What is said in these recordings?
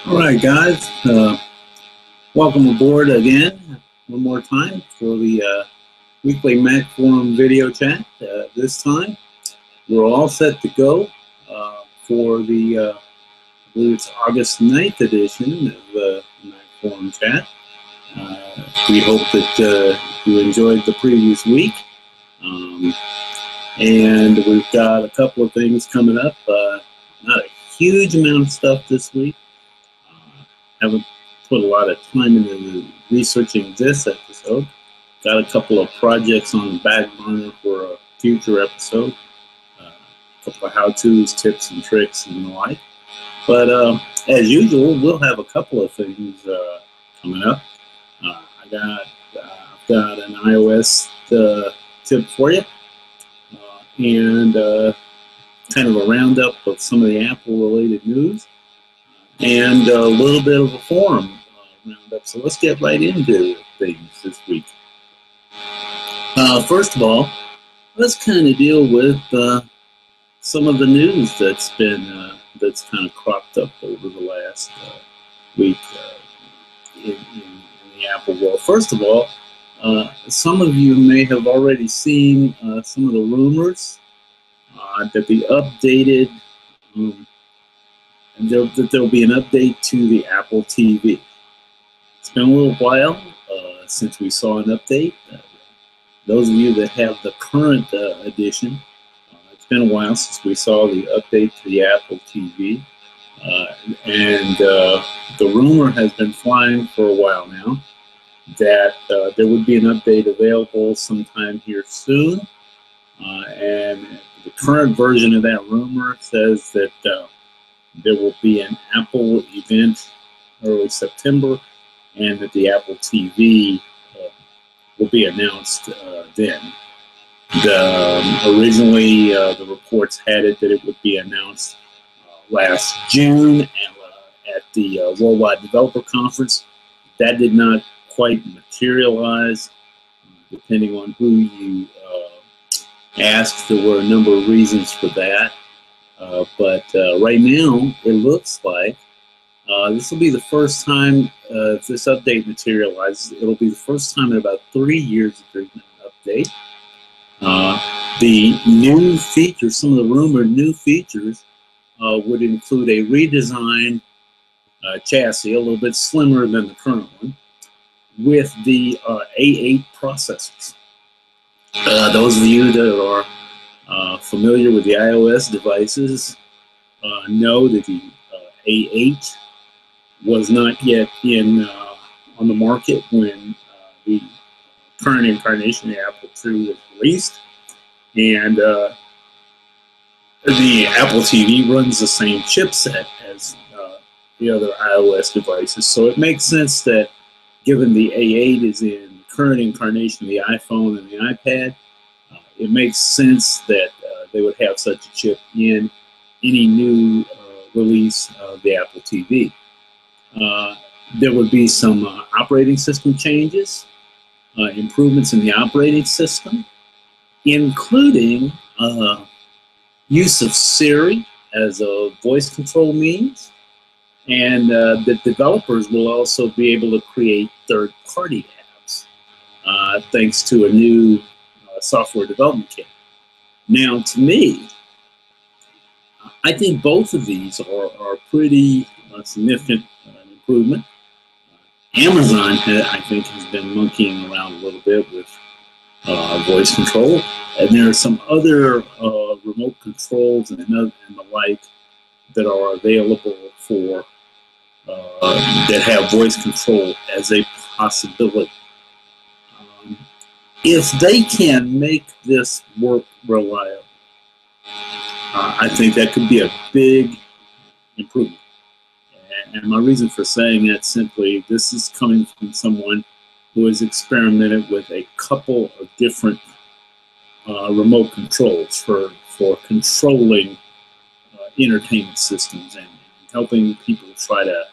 All right, guys. Welcome aboard again, one more time for the weekly Mac Forum video chat. This time, we're all set to go for the, I believe it's August 9th edition of the Mac Forum chat. We hope that you enjoyed the previous week. And we've got a couple of things coming up. Not a huge amount of stuff this week. Haven't put a lot of time into researching this episode. Got a couple of projects on the back burner for a future episode. A couple of how-tos, tips, and tricks, and the like. But as usual, we'll have a couple of things coming up. I've got an iOS tip for you, and kind of a roundup of some of the Apple-related news, and a little bit of a forum roundup. So let's get right into things this week. First of all, let's kind of deal with some of the news that's been that's kind of cropped up over the last week in the Apple world. First of all, some of you may have already seen some of the rumors that the updated that there'll be an update to the Apple TV. It's been a little while since we saw an update. Those of you that have the current edition, it's been a while since we saw the update to the Apple TV. And the rumor has been flying for a while now that there would be an update available sometime here soon. And the current version of that rumor says that there will be an Apple event early September, and that the Apple TV will be announced then. Originally, the reports had it that it would be announced last June at the Worldwide Developer Conference. That did not quite materialize. Depending on who you asked, there were a number of reasons for that. But right now, it looks like this will be the first time if this update materializes. It'll be the first time in about 3 years that there's been an update. The new features, some of the rumored new features, would include a redesigned chassis, a little bit slimmer than the current one, with the A8 processors. Those of you that are familiar with the iOS devices know that the A8 was not yet on the market when the current incarnation of the Apple II was released, and the Apple TV runs the same chipset as the other iOS devices. So it makes sense that, given the A8 is in the current incarnation of the iPhone and the iPad, it makes sense that they would have such a chip in any new release of the Apple TV. There would be some operating system changes, improvements in the operating system, including use of Siri as a voice control means, and the developers will also be able to create third-party apps thanks to a new software development kit. Now, to me, I think both of these are pretty significant improvement. Amazon, I think, has been monkeying around a little bit with voice control, and there are some other remote controls and the like that are available for that have voice control as a possibility. If they can make this work reliably, I think that could be a big improvement. And my reason for saying that, simply, this is coming from someone who has experimented with a couple of different remote controls for controlling entertainment systems and helping people try to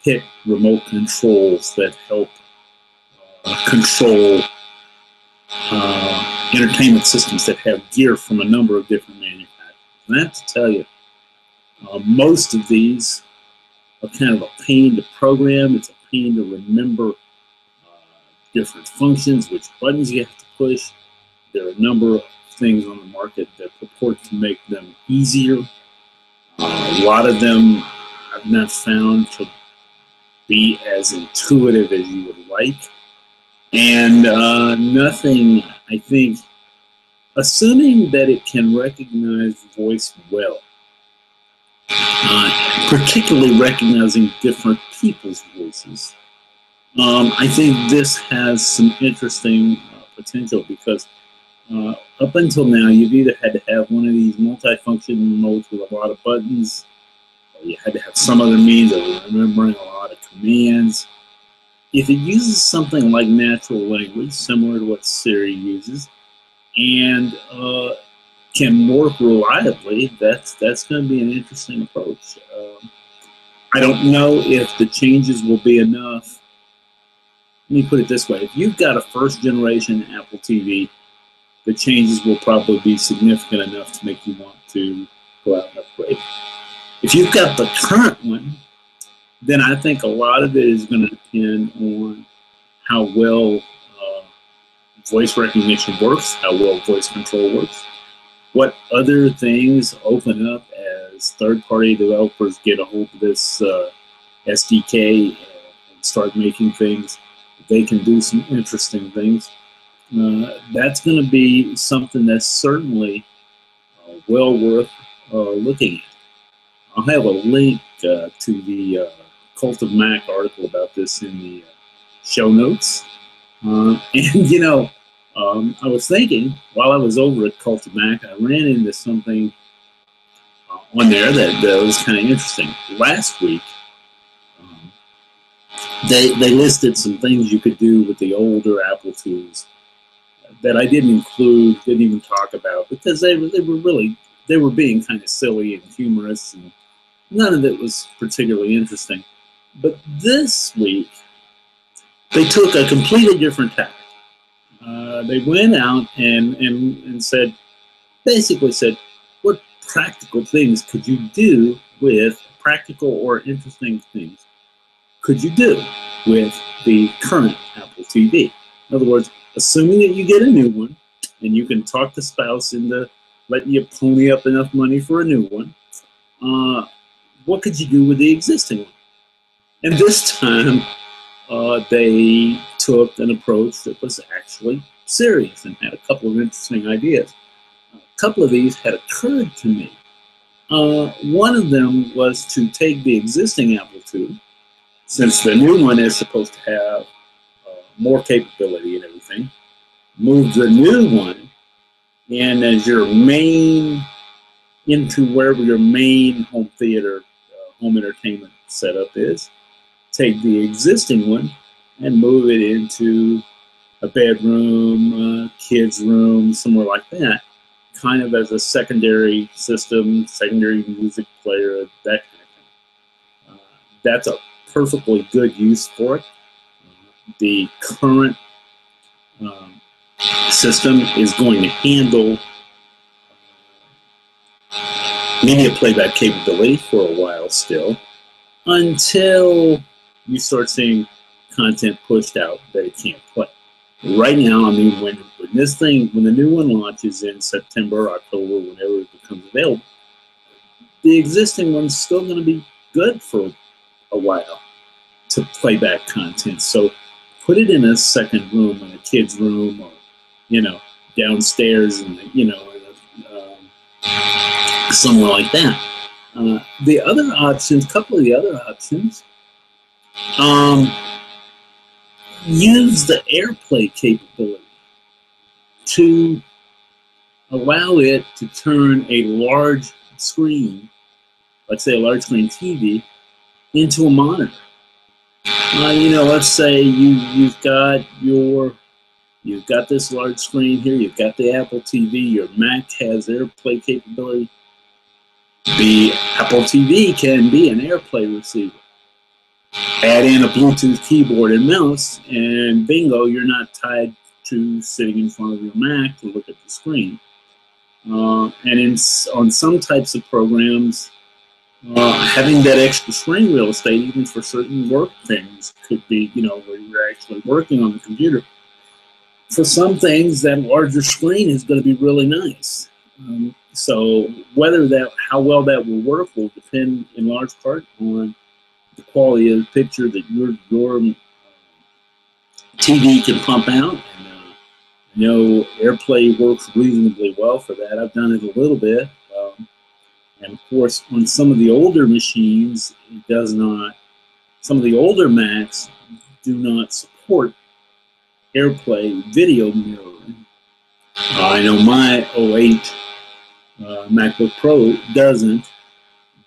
pick remote controls that help control entertainment systems that have gear from a number of different manufacturers. And I have to tell you, most of these kind of a pain to program. It's a pain to remember different functions, which buttons you have to push. There are a number of things on the market that purport to make them easier. A lot of them I've not found to be as intuitive as you would like. And nothing, I think, assuming that it can recognize voice well, particularly recognizing different people's voices, I think this has some interesting potential, because up until now, you've either had to have one of these multifunction modes with a lot of buttons, or you had to have some other means of remembering a lot of commands. If it uses something like natural language, similar to what Siri uses, and can work reliably, that's going to be an interesting approach. I don't know if the changes will be enough. Let me put it this way. If you've got a first-generation Apple TV, the changes will probably be significant enough to make you want to go out and upgrade. If you've got the current one, then I think a lot of it is going to depend on how well voice recognition works, how well voice control works, what other things open up as third-party developers get a hold of this SDK and start making things. They can do some interesting things. That's going to be something that's certainly well worth looking at. I'll have a link to the Cult of Mac article about this in the show notes. And, you know, I was thinking, while I was over at Cult of Mac, I ran into something on there that was kind of interesting. Last week, they listed some things you could do with the older Apple IIs that I didn't include, didn't even talk about, because they were being kind of silly and humorous, and none of it was particularly interesting. But this week, they took a completely different tack. They went out and said, basically said, what practical things could you do with practical or interesting things could you do with the current Apple TV? In other words, assuming that you get a new one and you can talk the spouse into letting you pony up enough money for a new one, what could you do with the existing one? And this time, they took an approach that was actually serious and had a couple of interesting ideas. A couple of these had occurred to me. One of them was to take the existing Apple II, since the new one is supposed to have more capability and everything, move the new one in as your main, into wherever your main home theater, home entertainment setup is. Take the existing one and move it into a bedroom, kid's room, somewhere like that, kind of as a secondary system, secondary music player, that kind of thing. That's a perfectly good use for it. The current system is going to handle media playback capability for a while still, until you start seeing content pushed out that it can't play. Right now, I mean, when the new one launches in September, October, whenever it becomes available, the existing one's still going to be good for a while to play back content. So put it in a second room, in a kid's room, or, you know, downstairs, and, you know, somewhere like that. The other options, couple of the other options, use the AirPlay capability to allow it to turn a large screen, let's say a large screen TV, into a monitor. You know, let's say you've got this large screen here, you've got the Apple TV, your Mac has AirPlay capability. The Apple TV can be an AirPlay receiver. Add in a Bluetooth keyboard and mouse, and bingo, you're not tied to sitting in front of your Mac to look at the screen. And on some types of programs, Having that extra screen real estate, even for certain work things, could be, where you're actually working on the computer. For some things, that larger screen is going to be really nice. So how well that will work will depend in large part on the quality of the picture that your TV can pump out. And, AirPlay works reasonably well for that. I've done it a little bit. And of course, on some of the older machines, it does not. Some of the older Macs do not support AirPlay video mirroring. I know my 08 MacBook Pro doesn't,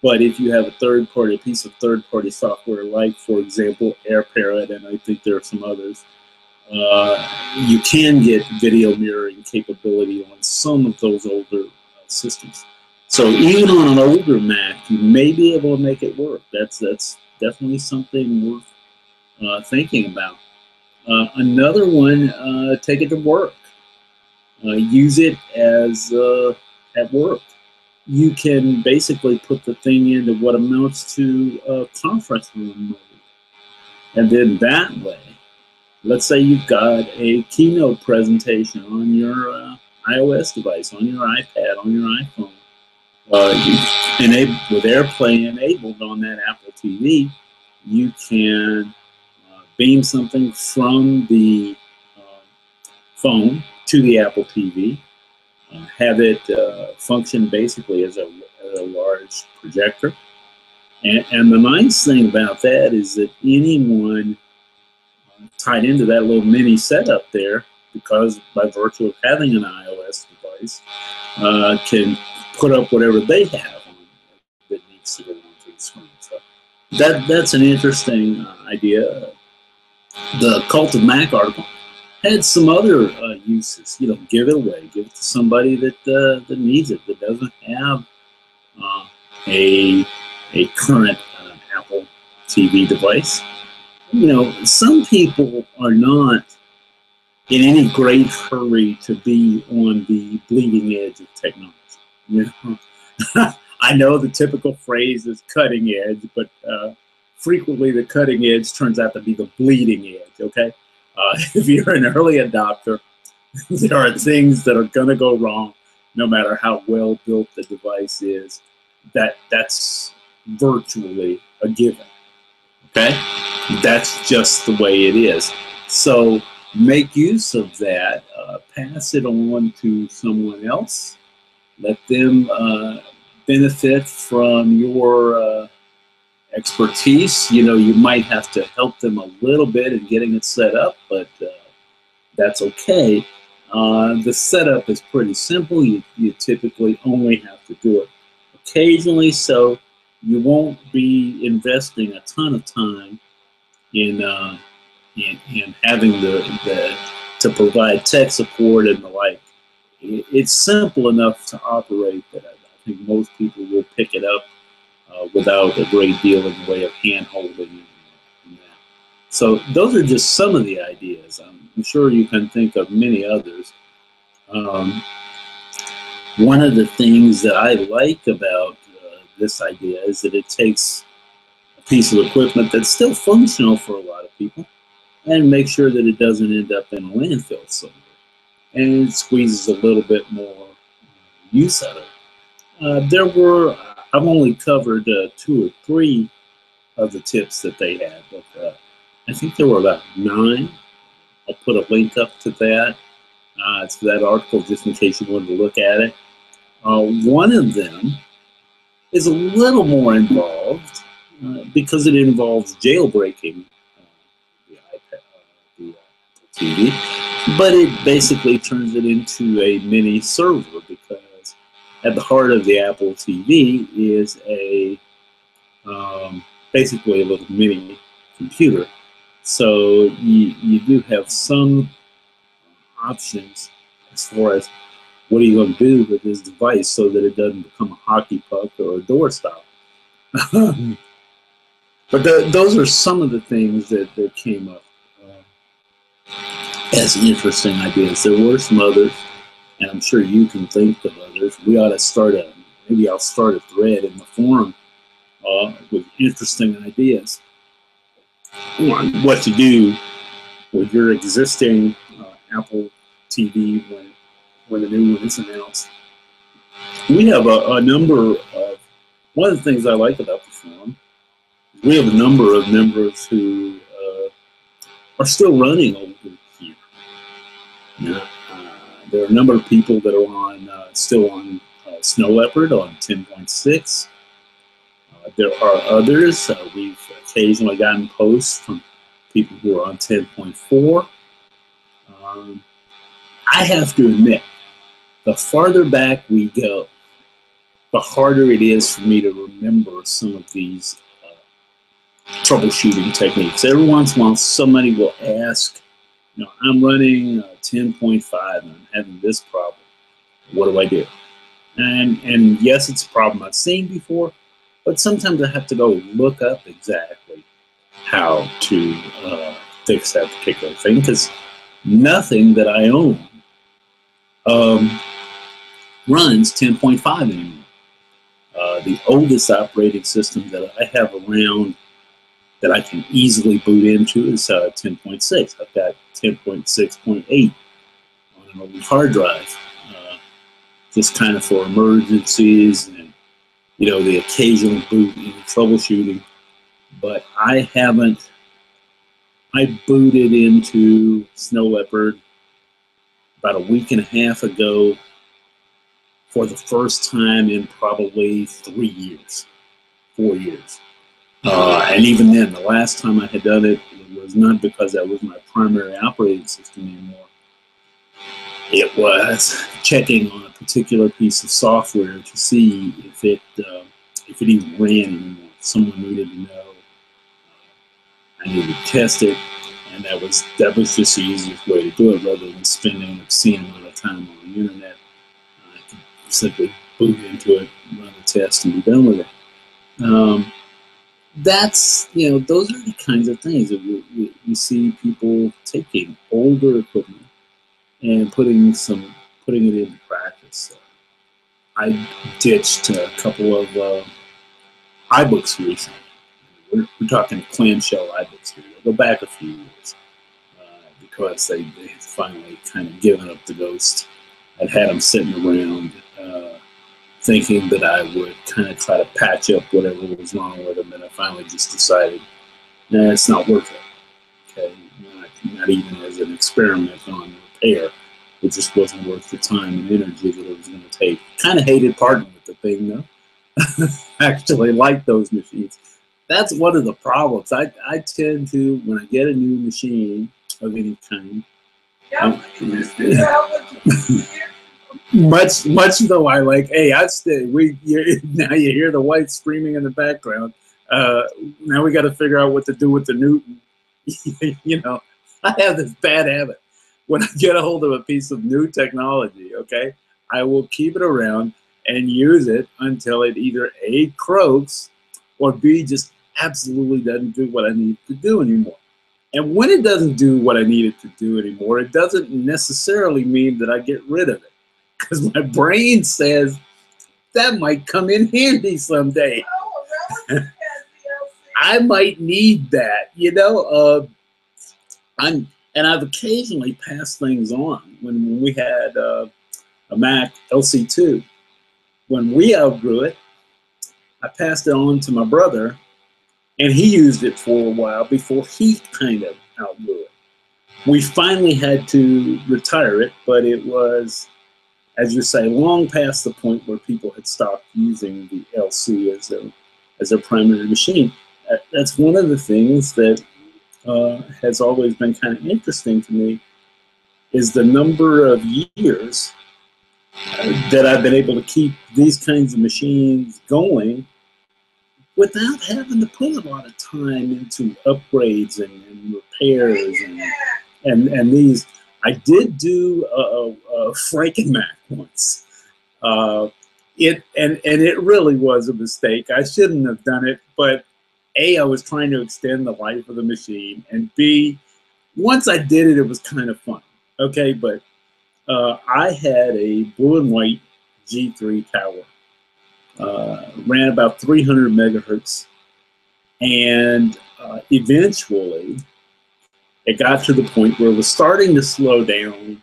but if you have a piece of third-party software, like, for example, AirParrot, and I think there are some others, you can get video mirroring capability on some of those older systems. So even on an older Mac, you may be able to make it work. That's definitely something worth thinking about. Another one, take it to work. Use it as at work. You can basically put the thing into what amounts to a conference room mode. And then that way, let's say you've got a keynote presentation on your iOS device, on your iPad, on your iPhone. With AirPlay enabled on that Apple TV, you can beam something from the phone to the Apple TV, have it function basically as a large projector. And the nice thing about that is that anyone tied into that little mini setup there, because by virtue of having an iOS device, can put up whatever they have on that needs to go onto the screen. So that's an interesting idea. The Cult of Mac article had some other uses. Give it away, give it to somebody that needs it, that doesn't have a current Apple TV device. Some people are not in any great hurry to be on the bleeding edge of technology. I know the typical phrase is cutting edge, but frequently the cutting edge turns out to be the bleeding edge, okay? If you're an early adopter, there are things that are going to go wrong no matter how well built the device is. That's virtually a given, okay? That's just the way it is. So make use of that. Pass it on to someone else. Let them benefit from your expertise. You might have to help them a little bit in getting it set up, but that's okay. The setup is pretty simple. You typically only have to do it occasionally, so you won't be investing a ton of time in having to provide tech support and the like. It's simple enough to operate that I think most people will pick it up without a great deal in the way of hand-holding and that. So those are just some of the ideas. I'm sure you can think of many others. One of the things that I like about this idea is that it takes a piece of equipment that's still functional for a lot of people and make sure that it doesn't end up in a landfill somewhere, and it squeezes a little bit more use out of it. I've only covered 2 or 3 of the tips that they had, but I think there were about 9. I'll put a link up to that. It's for that article just in case you wanted to look at it. One of them is a little more involved because it involves jailbreaking the iPad, the TV, but it basically turns it into a mini server, because at the heart of the Apple TV is basically a little mini computer. So you do have some options as far as what are you going to do with this device so that it doesn't become a hockey puck or a doorstop. But those are some of the things that came up as interesting ideas. There were some others, and I'm sure you can think of others. We ought to maybe I'll start a thread in the forum with interesting ideas on what to do with your existing Apple TV when the new one is announced. We have a number of, one of the things I like about the forum, we have a number of members who are still running over here. There are a number of people that are on still on Snow Leopard on 10.6. There are others. We've occasionally gotten posts from people who are on 10.4. I have to admit, the farther back we go, the harder it is for me to remember some of these troubleshooting techniques. Every once in a while, somebody will ask, you know, I'm running 10.5 and I'm having this problem. What do I do? And yes, it's a problem I've seen before, but sometimes I have to go look up exactly how to fix that particular thing, because nothing that I own runs 10.5 anymore. The oldest operating system that I have around that I can easily boot into is 10.6. I've got 10.6.8 on an old hard drive, just kind of for emergencies and, you know, the occasional boot and troubleshooting. But I haven't. I booted into Snow Leopard about a week and a half ago for the first time in probably 3 years, 4 years. And even then, the last time I had done it, it was not because that was my primary operating system anymore. It was checking on a particular piece of software to see if it even ran anymore. Someone needed to know. I needed to test it, and that was just the easiest way to do it, rather than spending an obscene amount of time on the internet. I could simply boot into it, run the test, and be done with it. That's, you know, those are the kinds of things that we see people taking older equipment and putting it into practice. I ditched a couple of iBooks recently. We're talking clamshell iBooks here. They'll go back a few years because they had finally kind of given up the ghost. I'd had them sitting around thinking that I would kind of try to patch up whatever was wrong with them, and I finally just decided, nah, it's not worth it. Okay, not even as an experiment on repair. It just wasn't worth the time and energy that it was going to take. Kind of hated parting with the thing, though. Actually liked those machines. That's one of the problems. I tend to, when I get a new machine of any kind, much though I like, hey, now you hear the wife screaming in the background. Now we got to figure out what to do with the Newton. You know, I have this bad habit. When I get a hold of a piece of new technology, okay, I will keep it around and use it until it either A, croaks, or B, just absolutely doesn't do what I need to do anymore. And when it doesn't do what I need it to do anymore, it doesn't necessarily mean that I get rid of it. Because my brain says that might come in handy someday. I might need that, you know. And I've occasionally passed things on. When we had a Mac LC2, when we outgrew it, I passed it on to my brother, and he used it for a while before he kind of outgrew it. We finally had to retire it, but it was, as you say, long past the point where people had stopped using the LC as their primary machine. That's one of the things that has always been kind of interesting to me, is the number of years that I've been able to keep these kinds of machines going without having to put a lot of time into upgrades and repairs and these. I did do a Frankenmac once. It really was a mistake. I shouldn't have done it, but A, I was trying to extend the life of the machine, and B, once I did it, it was kind of fun. Okay, but I had a blue and white G3 tower ran about 300 megahertz, and eventually it got to the point where it was starting to slow down,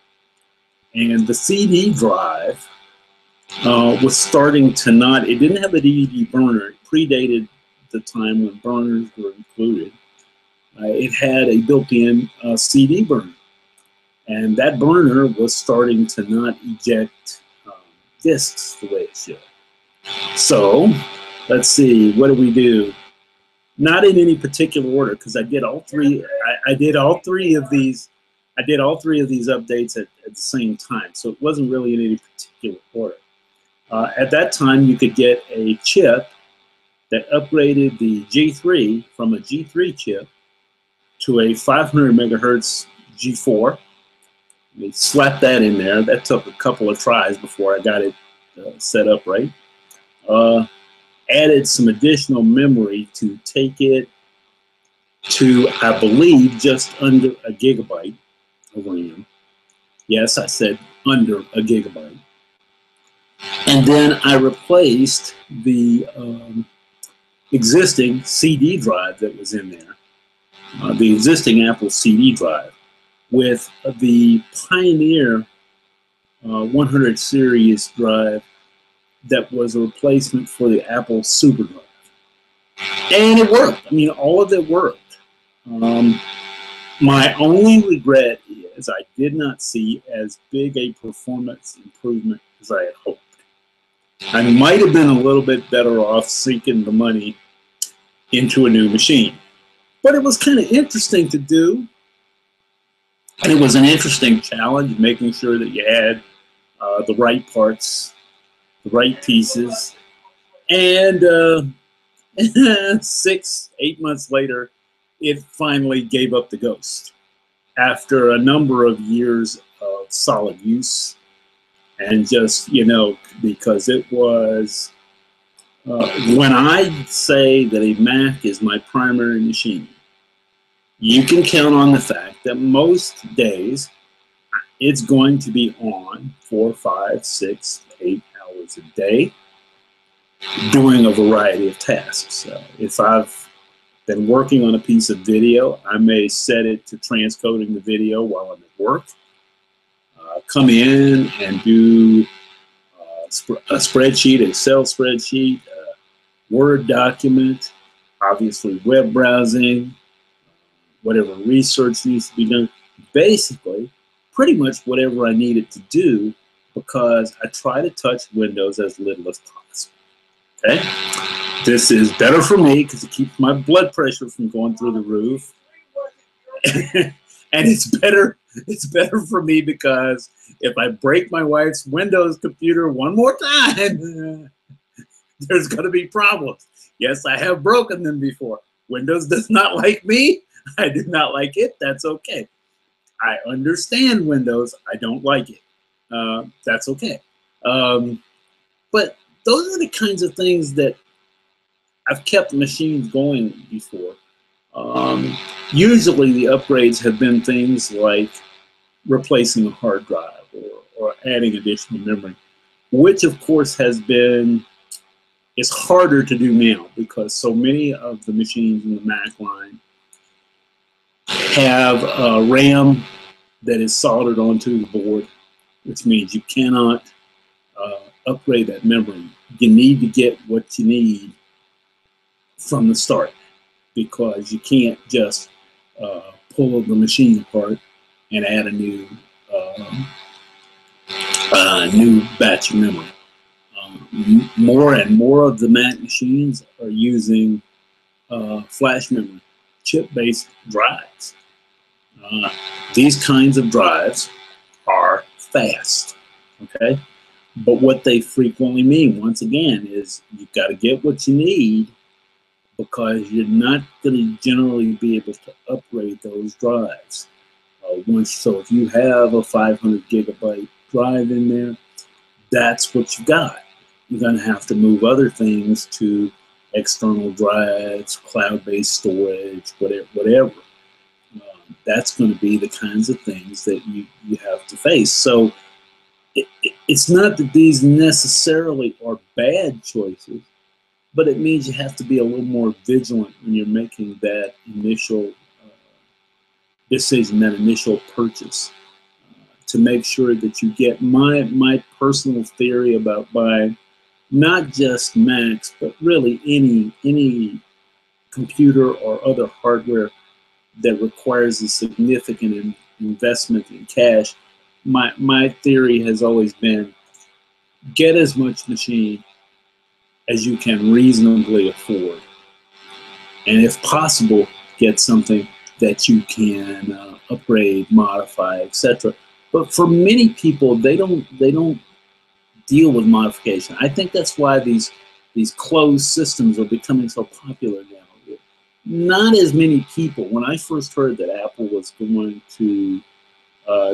and the CD drive was starting to not, it didn't have a DVD burner. It predated the time when burners were included. It had a built-in CD burner, and that burner was starting to not eject discs the way it should. So let's see, what do we do? Not in any particular order, because I did all three. I did all three of these. I did all three of these updates at the same time, so it wasn't really in any particular order. At that time, you could get a chip that upgraded the G3 from a G3 chip to a 500 megahertz G4. They slapped that in there. That took a couple of tries before I got it set up right. Added some additional memory to take it to, I believe, just under a gigabyte of RAM. Yes, I said under a gigabyte. And then I replaced the existing CD drive that was in there, the existing Apple CD drive, with the Pioneer 100 series drive that was a replacement for the Apple Super Drive. And it worked. I mean, all of it worked. My only regret is I did not see as big a performance improvement as I had hoped. I might have been a little bit better off sinking the money into a new machine. But it was kind of interesting to do. And it was an interesting challenge, making sure that you had the right parts, the right pieces. And 6-8 months later, it finally gave up the ghost after a number of years of solid use. And just, you know, because it was, when I say that a Mac is my primary machine, you can count on the fact that most days it's going to be on 4, 5, 6, 8 hours a day doing a variety of tasks. If I've been working on a piece of video, I may set it to transcoding the video while I'm at work. Come in and do a spreadsheet, Excel spreadsheet, Word document, obviously web browsing, whatever research needs to be done. Basically, pretty much whatever I need it to do, because I try to touch Windows as little as possible. Okay? This is better for me because it keeps my blood pressure from going through the roof. And it's better for me because if I break my wife's Windows computer one more time, there's going to be problems. Yes, I have broken them before. Windows does not like me. I do not like it. That's okay. I understand Windows. I don't like it. That's okay. But those are the kinds of things that I've kept machines going before. Usually the upgrades have been things like replacing a hard drive or adding additional memory, which of course is harder to do now because so many of the machines in the Mac line have RAM that is soldered onto the board, which means you cannot upgrade that memory. You need to get what you need from the start, because you can't just pull the machine apart and add a new batch of memory. More and more of the Mac machines are using flash memory, chip-based drives. These kinds of drives are fast, okay? But what they frequently mean, once again, is you've got to get what you need, because you're not going to generally be able to upgrade those drives. So if you have a 500 gigabyte drive in there, that's what you got. You're going to have to move other things to external drives, cloud-based storage, whatever. That's going to be the kinds of things that you have to face. So It's not that these necessarily are bad choices, but it means you have to be a little more vigilant when you're making that initial decision, that initial purchase, to make sure that you get my personal theory about buying not just Macs, but really any computer or other hardware that requires a significant investment in cash. My theory has always been get as much machine as you can reasonably afford, and if possible, get something that you can upgrade, modify, etc. But for many people, they don't deal with modification. I think that's why these closed systems are becoming so popular now. Not as many people. When I first heard that Apple was going to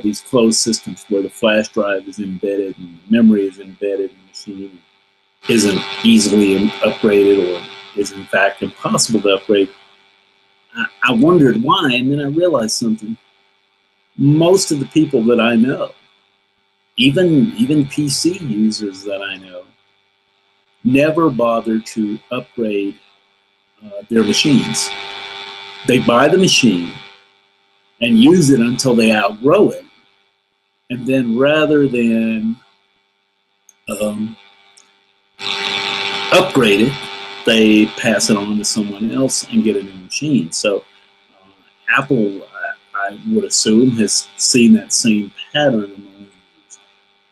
these closed systems where the flash drive is embedded and memory is embedded in the machine, isn't easily upgraded or is in fact impossible to upgrade, I wondered why, and then I realized something. Most of the people that I know, even PC users that I know, never bother to upgrade their machines. They buy the machine and use it until they outgrow it, and then rather than upgrade it, they pass it on to someone else and get a new machine. So Apple, I would assume, has seen that same pattern among users.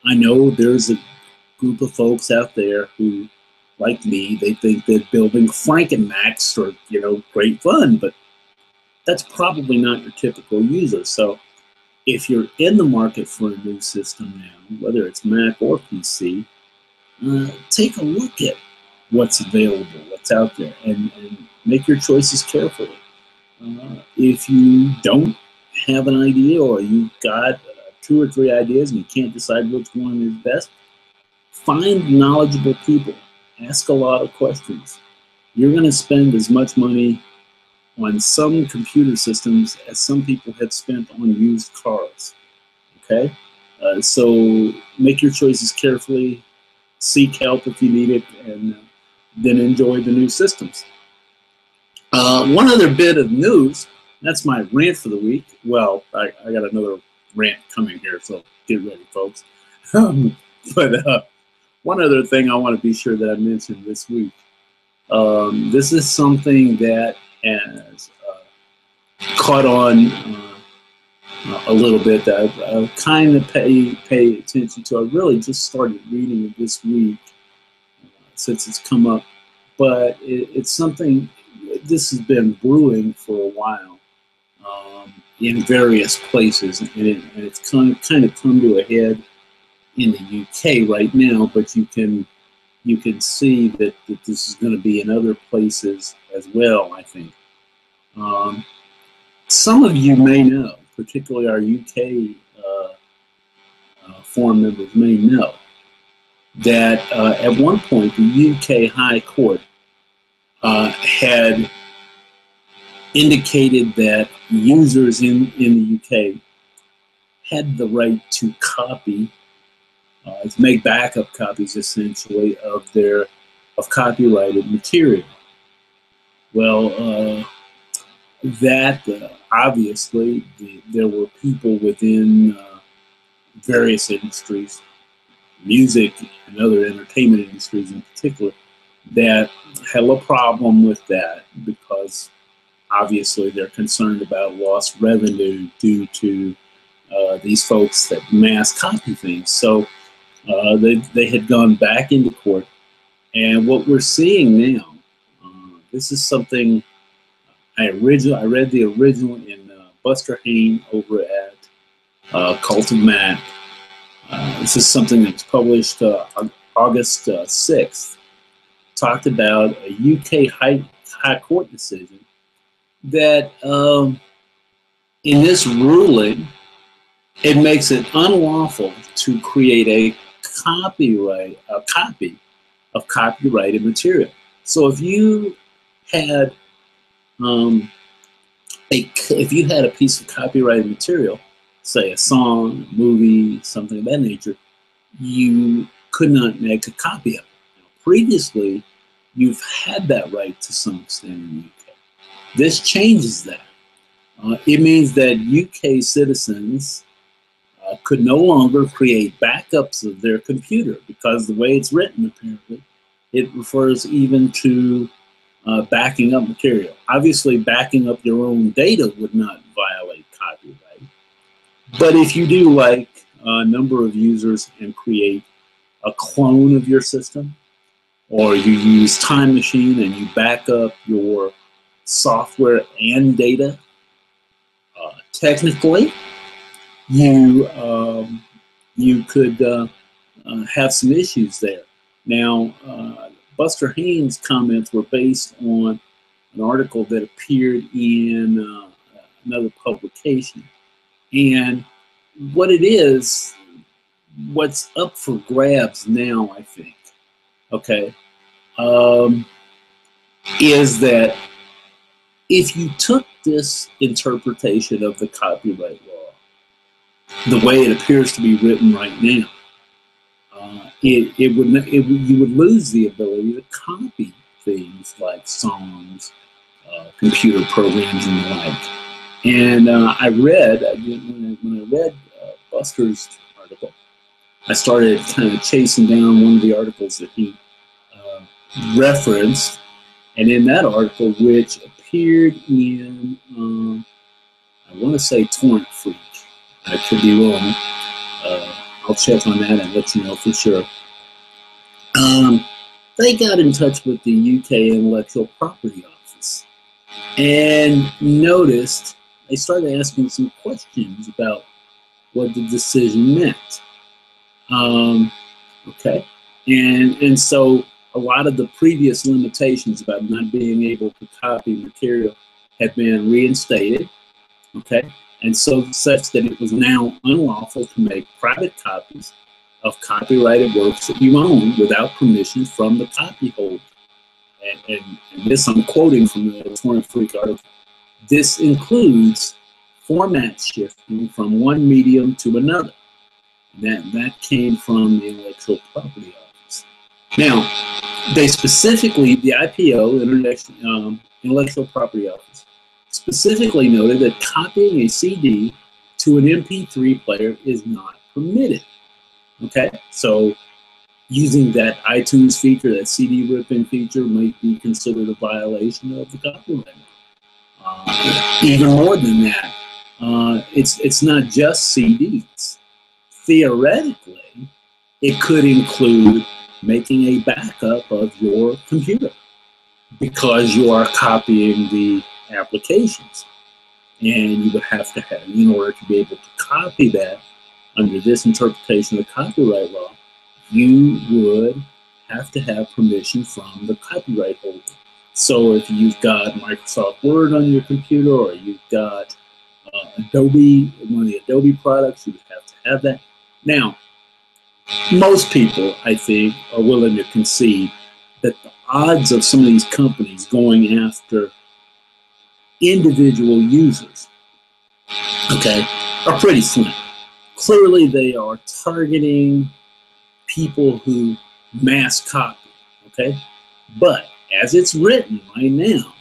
I know there's a group of folks out there who, like me, they think that building Franken-Macs are, great fun, but that's probably not your typical user. So if you're in the market for a new system now, whether it's Mac or PC, take a look at what's available, what's out there, and make your choices carefully. If you don't have an idea, or you've got 2 or 3 ideas and you can't decide which one is best, find knowledgeable people. Ask a lot of questions. You're going to spend as much money on some computer systems as some people have spent on used cars. Okay? So make your choices carefully, seek help if you need it, and then enjoy the new systems. One other bit of news, that's my rant for the week. Well, I got another rant coming here, so get ready, folks. But one other thing I want to be sure that I mention this week. This is something that has caught on a little bit that I've kind of pay attention to. I really just started reading it this week since it's come up, but it's something. This has been brewing for a while in various places, and it's kind of come to a head in the UK right now. But you can see that this is going to be in other places as well, I think. Some of you may know, particularly our UK forum members may know, that at one point the UK High Court had indicated that users in the UK had the right to copy, to make backup copies essentially of copyrighted material. Well, obviously there were people within various industries, music and other entertainment industries in particular, that had a problem with that because obviously they're concerned about lost revenue due to these folks that mass copy things. So they had gone back into court, and what we're seeing now, this is something I read the original in Buster Hayne over at Cult of Mac. This is something that was published August 6th. Talked about a UK High Court decision that in this ruling, it makes it unlawful to create a copy of copyrighted material. So if you had a piece of copyrighted material, say a song, a movie, something of that nature, you could not make a copy of it. Now, previously, you've had that right to some extent in the UK. This changes that. It means that UK citizens could no longer create backups of their computer, because the way it's written, apparently, it refers even to backing up material. Obviously, backing up your own data would not violate copyright. But if you do, like a number of users, and create a clone of your system, or you use Time Machine and you back up your software and data, technically, you could have some issues there. Now, Buster Haynes' comments were based on an article that appeared in another publication. And what it is, what's up for grabs now, I think, okay, is that if you took this interpretation of the copyright law, the way it appears to be written right now, you would lose the ability to copy things like songs, computer programs, and the like. And I read, when I read Buster's article, I started kind of chasing down one of the articles that he referenced, and in that article, which appeared in, I want to say Torrent Freak. I could be wrong. I'll check on that and let you know for sure. They got in touch with the UK Intellectual Property Office and noticed, they started asking some questions about what the decision meant. Okay, and so a lot of the previous limitations about not being able to copy material have been reinstated. Okay, and so such that it was now unlawful to make private copies of copyrighted works that you own without permission from the copy holder. And this I'm quoting from the Torrent Freak article. This includes format shifting from one medium to another. That came from the Intellectual Property Office. Now, they specifically, the IPO, Intellectual Property Office, specifically noted that copying a CD to an MP3 player is not permitted. Okay, so using that iTunes feature, that CD ripping feature, might be considered a violation of the copyright. Even more than that, it's not just CDs. Theoretically, it could include making a backup of your computer because you are copying the applications. And you would have to have, in order to be able to copy that under this interpretation of the copyright law, you would have to have permission from the copyright holder. So if you've got Microsoft Word on your computer, or you've got Adobe, one of the Adobe products, you would have to have that. Now, most people, I think, are willing to concede that the odds of some of these companies going after individual users, okay, are pretty slim. Clearly, they are targeting people who mass copy, okay? But as it's written right now,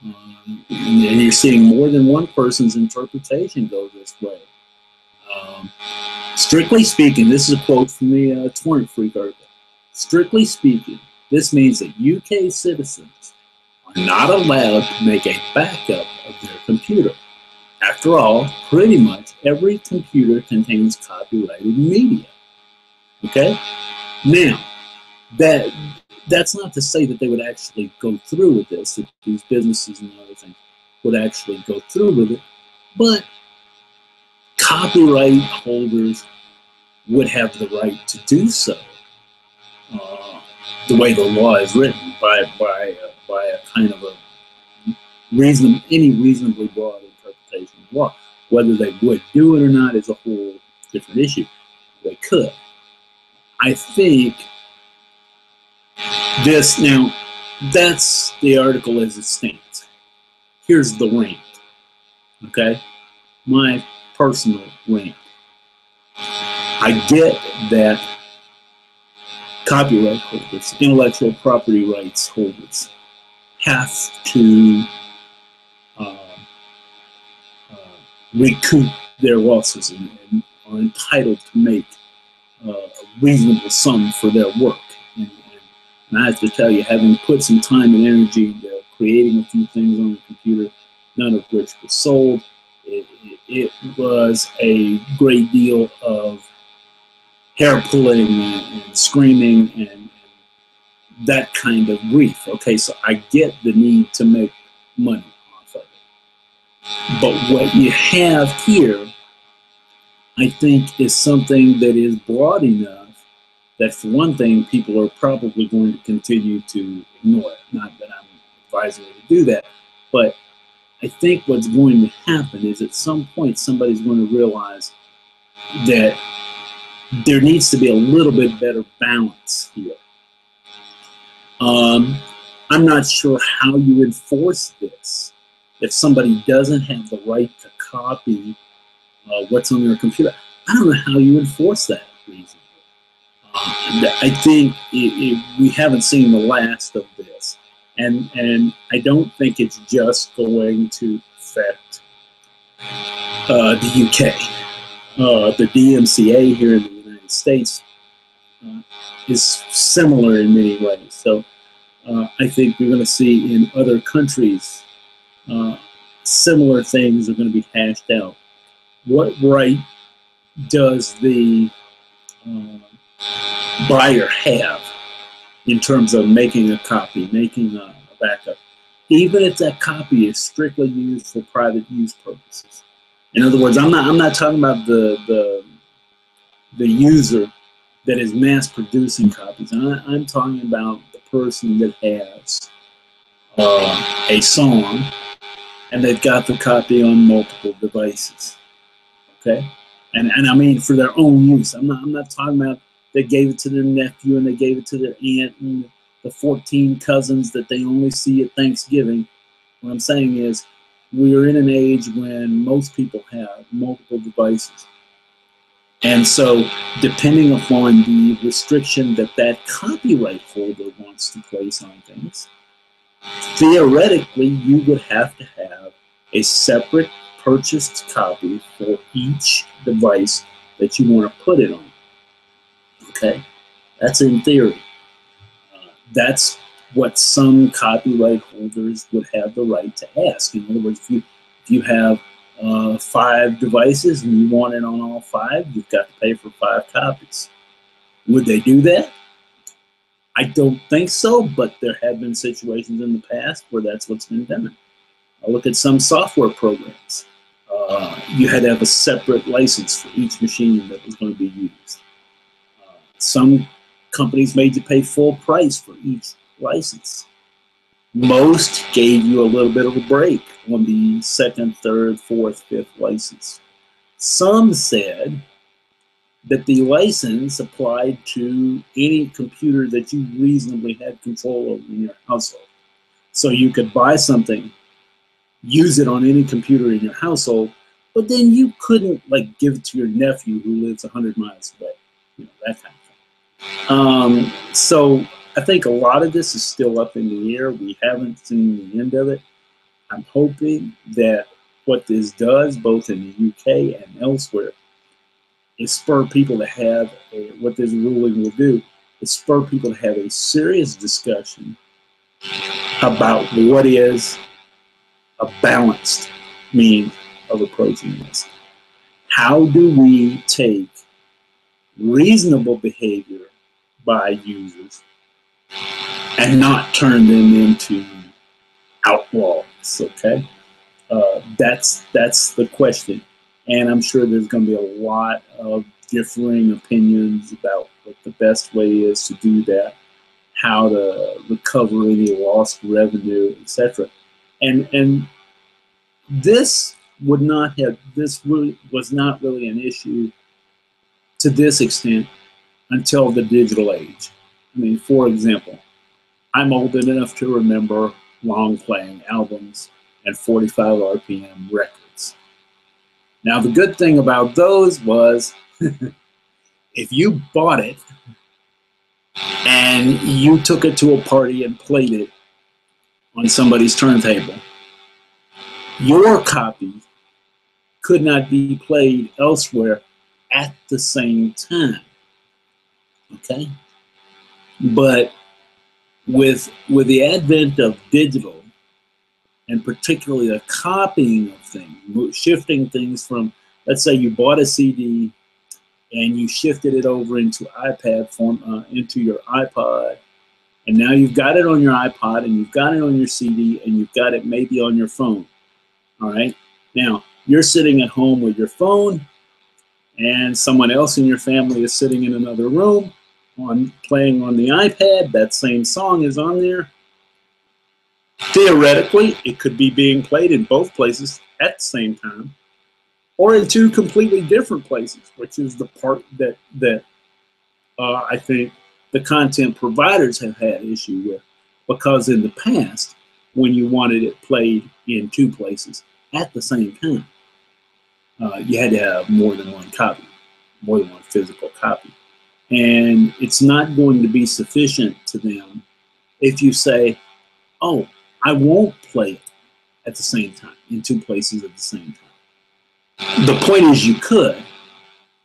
and you're seeing more than one person's interpretation go this way. Strictly speaking, this is a quote from the Torrent Freak article. Strictly speaking, this means that UK citizens are not allowed to make a backup of their computer. After all, pretty much every computer contains copyrighted media. Okay? Now, that's not to say that they would actually go through with this, that these businesses and other things would actually go through with it, but copyright holders would have the right to do so, the way the law is written, by a kind of a any reasonably broad interpretation of the law. Whether they would do it or not is a whole different issue. They could. I think this, now, that's the article as it stands. Here's the rant, okay? My personal rant. I get that copyright holders, intellectual property rights holders, have to uh, recoup their losses and are entitled to make a reasonable sum for their work. And I have to tell you, having put some time and energy into creating a few things on the computer, none of which was sold, it was a great deal of hair pulling and screaming and that kind of grief. Okay, so I get the need to make money off of it. But what you have here, I think, is something that is broad enough that, for one thing, people are probably going to continue to ignore it. Not that I'm advising you to do that, but I think what's going to happen is at some point somebody's going to realize that there needs to be a little bit better balance here. I'm not sure how you enforce this. If somebody doesn't have the right to copy what's on their computer, I don't know how you enforce that reasonably. I think we haven't seen the last of this. And I don't think it's just going to affect the UK. The DMCA here in the United States is similar in many ways. So I think we're going to see in other countries similar things are going to be hashed out. What right does the buyer have in terms of making a copy, making a backup, even if that copy is strictly used for private use purposes? In other words, I'm not talking about the user that is mass producing copies. I'm talking about the person that has a song and they've got the copy on multiple devices. Okay, and I mean for their own use. I'm not talking about they gave it to their nephew and they gave it to their aunt and the 14 cousins that they only see at Thanksgiving. What I'm saying is we are in an age when most people have multiple devices. And so depending upon the restriction that copyright holder wants to place on things, theoretically you would have to have a separate purchased copy for each device that you want to put it on. Okay, that's in theory. That's what some copyright holders would have the right to ask. In other words, if you have 5 devices and you want it on all 5, you've got to pay for 5 copies. Would they do that? I don't think so, but there have been situations in the past where that's what's been done. I look at some software programs. You had to have a separate license for each machine that was going to be used. Some companies made you pay full price for each license. Most gave you a little bit of a break on the 2nd, 3rd, 4th, 5th license. Some said that the license applied to any computer that you reasonably had control over in your household. So you could buy something, use it on any computer in your household, but then you couldn't like give it to your nephew who lives 100 miles away. You know, that kind of thing. So I think a lot of this is still up in the air. We haven't seen the end of it. I'm hoping that what this does, both in the UK and elsewhere, is spur people to have what this ruling will do is spur people to have a serious discussion about what is a balanced means of approaching this. How do we take reasonable behavior by users and not turn them into outlaws? Okay, that's the question, and I'm sure there's going to be a lot of differing opinions about what the best way is to do that, how to recover any lost revenue, etc. And this was not really an issue to this extent until the digital age. I mean, for example, I'm old enough to remember long playing albums and 45 RPM records. Now, the good thing about those was if you bought it and you took it to a party and played it on somebody's turntable, your copy could not be played elsewhere at the same time. Okay? But with the advent of digital, and particularly the copying of things, shifting things from, let's say you bought a CD and you shifted it over into iPad form, into your iPod, and now you've got it on your iPod and you've got it on your CD and you've got it maybe on your phone. All right? Now, you're sitting at home with your phone and someone else in your family is sitting in another room playing on the iPad. That same song is on there. Theoretically, it could be being played in both places at the same time, or in two completely different places, which is the part that I think the content providers have had issue with, because in the past, when you wanted it played in two places at the same time, you had to have more than one copy, more than one physical copy. And it's not going to be sufficient to them if you say, oh, I won't play it at the same time, in two places at the same time. The point is you could,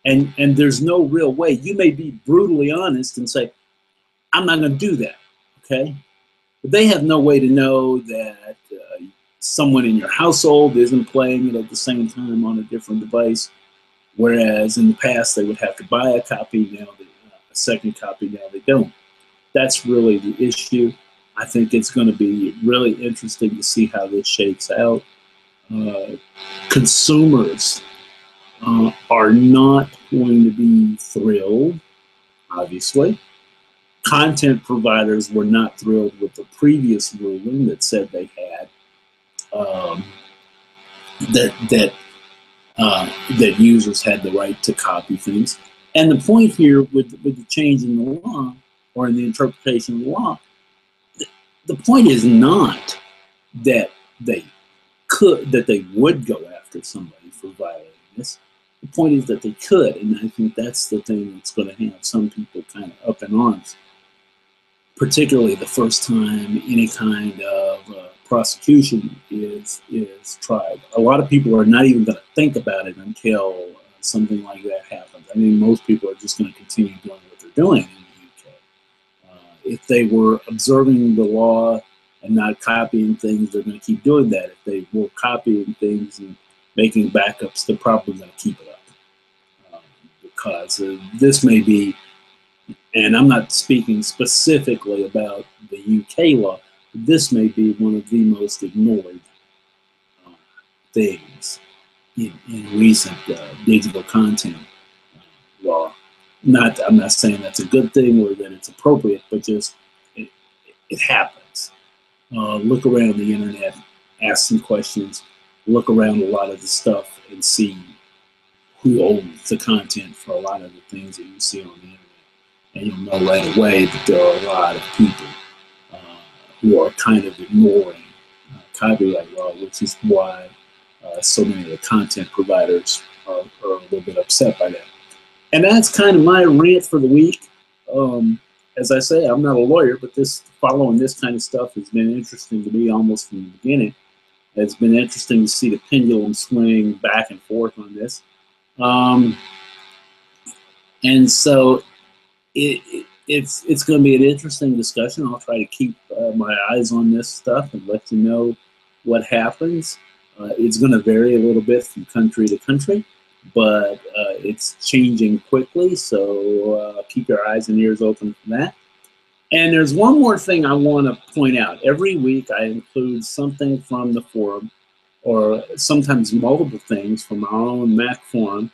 and there's no real way. You may be brutally honest and say, I'm not going to do that, okay? But they have no way to know that someone in your household isn't playing it at the same time on a different device, whereas in the past they would have to buy a copy, now a second copy, now they don't. That's really the issue. I think it's going to be really interesting to see how this shakes out. Consumers are not going to be thrilled, obviously. Content providers were not thrilled with the previous ruling that said they had that users had the right to copy things. And the point here with the change in the law, or in the interpretation of the law, the point is not that they would go after somebody for violating this. The point is that they could, and I think that's the thing that's going to have some people kind of up in arms, particularly the first time any kind of prosecution is tried. A lot of people are not even going to think about it until something like that happens. I mean, most people are just going to continue doing what they're doing in the UK. If they were observing the law and not copying things, they're going to keep doing that. If they were copying things and making backups, they're probably going to keep it up. Because this may be, and I'm not speaking specifically about the UK law, but this may be one of the most ignored things in recent digital content law. I'm not saying that's a good thing or that it's appropriate, but just it happens. Look around the internet, ask some questions, look around a lot of the stuff and see who owns the content for a lot of the things that you see on the internet. And you'll know right away that there are a lot of people who are kind of ignoring copyright law, which is why so many of the content providers are a little bit upset by that. And that's kind of my rant for the week. As I say, I'm not a lawyer, but following this kind of stuff has been interesting to me almost from the beginning. It's been interesting to see the pendulum swing back and forth on this. And so it's going to be an interesting discussion. I'll try to keep my eyes on this stuff and let you know what happens. It's going to vary a little bit from country to country, but it's changing quickly, so keep your eyes and ears open for that. And there's one more thing I want to point out. Every week I include something from the forum, or sometimes multiple things from our own Mac forum.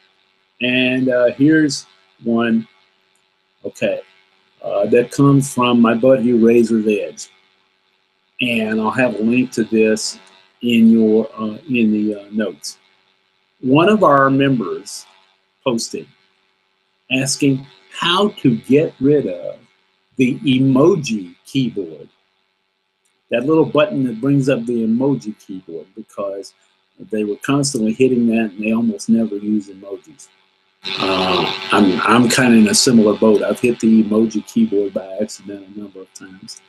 And here's one, okay, that comes from my buddy Razor's Edge. And I'll have a link to this in the notes. One of our members posted asking how to get rid of the emoji keyboard, that little button that brings up the emoji keyboard, because they were constantly hitting that and they almost never use emojis. I'm kind of in a similar boat. I've hit the emoji keyboard by accident a number of times.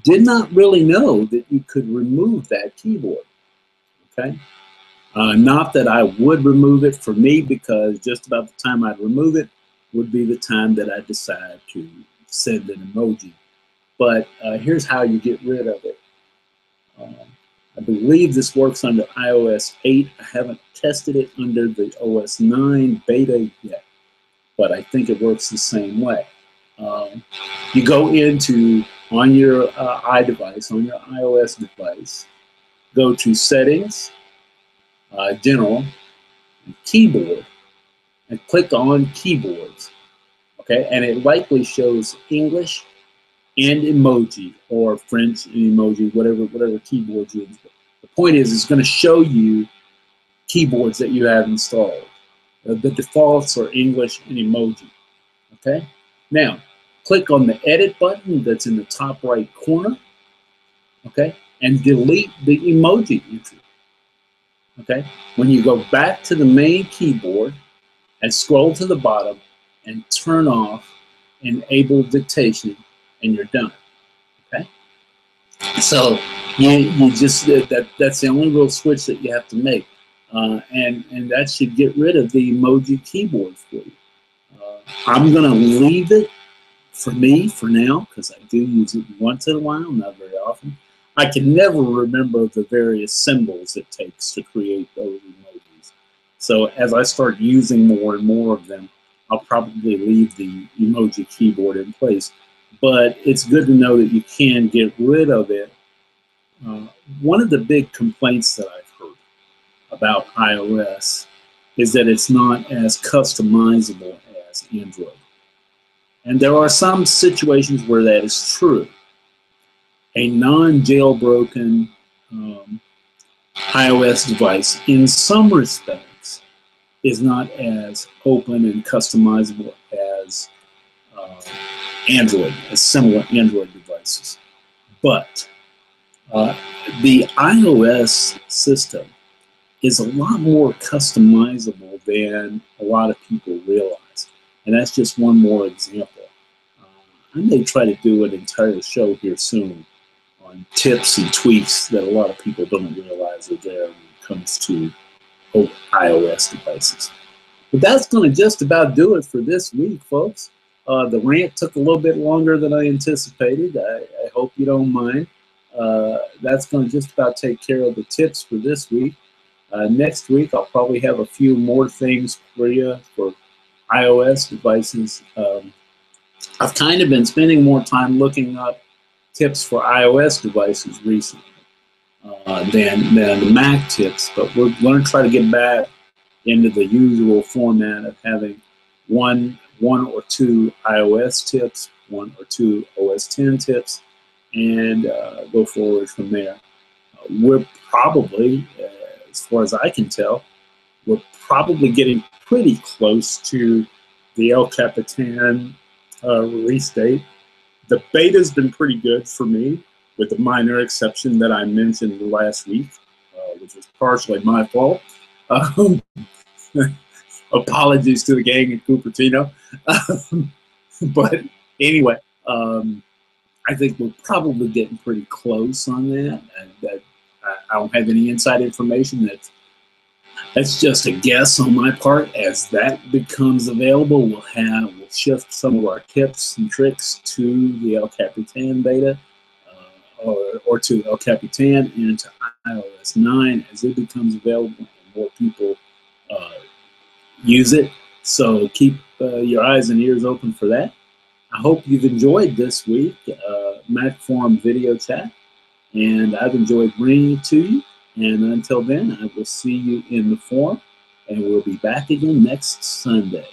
Did not really know that you could remove that keyboard. Okay, not that I would remove it for me, because just about the time I'd remove it would be the time that I decide to send an emoji. But here's how you get rid of it. I believe this works under iOS 8. I haven't tested it under the OS 9 beta yet, but I think it works the same way. You go into, on your iDevice, on your iOS device, go to Settings, General, and Keyboard, and click on Keyboards. Okay, and it likely shows English and emoji, or French and emoji, whatever keyboard you use. The point is, it's going to show you keyboards that you have installed. The defaults are English and emoji. Okay, now click on the edit button that's in the top right corner. Okay, and delete the emoji entry. Okay, when you go back to the main keyboard and scroll to the bottom and turn off enable dictation, and you're done. Okay, so you just that's the only real switch that you have to make, and that should get rid of the emoji keyboard for you. I'm gonna leave it for me for now, because I do use it once in a while, not very often. I can never remember the various symbols it takes to create those emojis. So as I start using more and more of them, I'll probably leave the emoji keyboard in place. But it's good to know that you can get rid of it. One of the big complaints that I've heard about iOS is that it's not as customizable as Android. And there are some situations where that is true. A non-jailbroken iOS device, in some respects, is not as open and customizable as Android, as similar Android devices. But the iOS system is a lot more customizable than a lot of people realize. And that's just one more example. I may try to do an entire show here soon on tips and tweaks that a lot of people don't realize are there when it comes to iOS devices. But that's going to just about do it for this week, folks. The rant took a little bit longer than I anticipated. I hope you don't mind. That's going to just about take care of the tips for this week. Next week, I'll probably have a few more things for you for iOS devices. I've kind of been spending more time looking up tips for iOS devices recently than the Mac tips, but we're going to try to get back into the usual format of having one or two iOS tips, one or two OS X tips, and go forward from there. We're probably, as far as I can tell, we're probably getting pretty close to the El Capitan release date. The beta's been pretty good for me, with the minor exception that I mentioned last week, which was partially my fault. Apologies to the gang in Cupertino. But anyway, I think we're probably getting pretty close on that. I don't have any inside information. That's just a guess on my part. As that becomes available, we'll shift some of our tips and tricks to the El Capitan beta, or to El Capitan and to iOS 9 as it becomes available and more people use it. So keep your eyes and ears open for that. I hope you've enjoyed this week Mac Forum video chat, and I've enjoyed bringing it to you. And until then, I will see you in the forum, and we'll be back again next Sunday.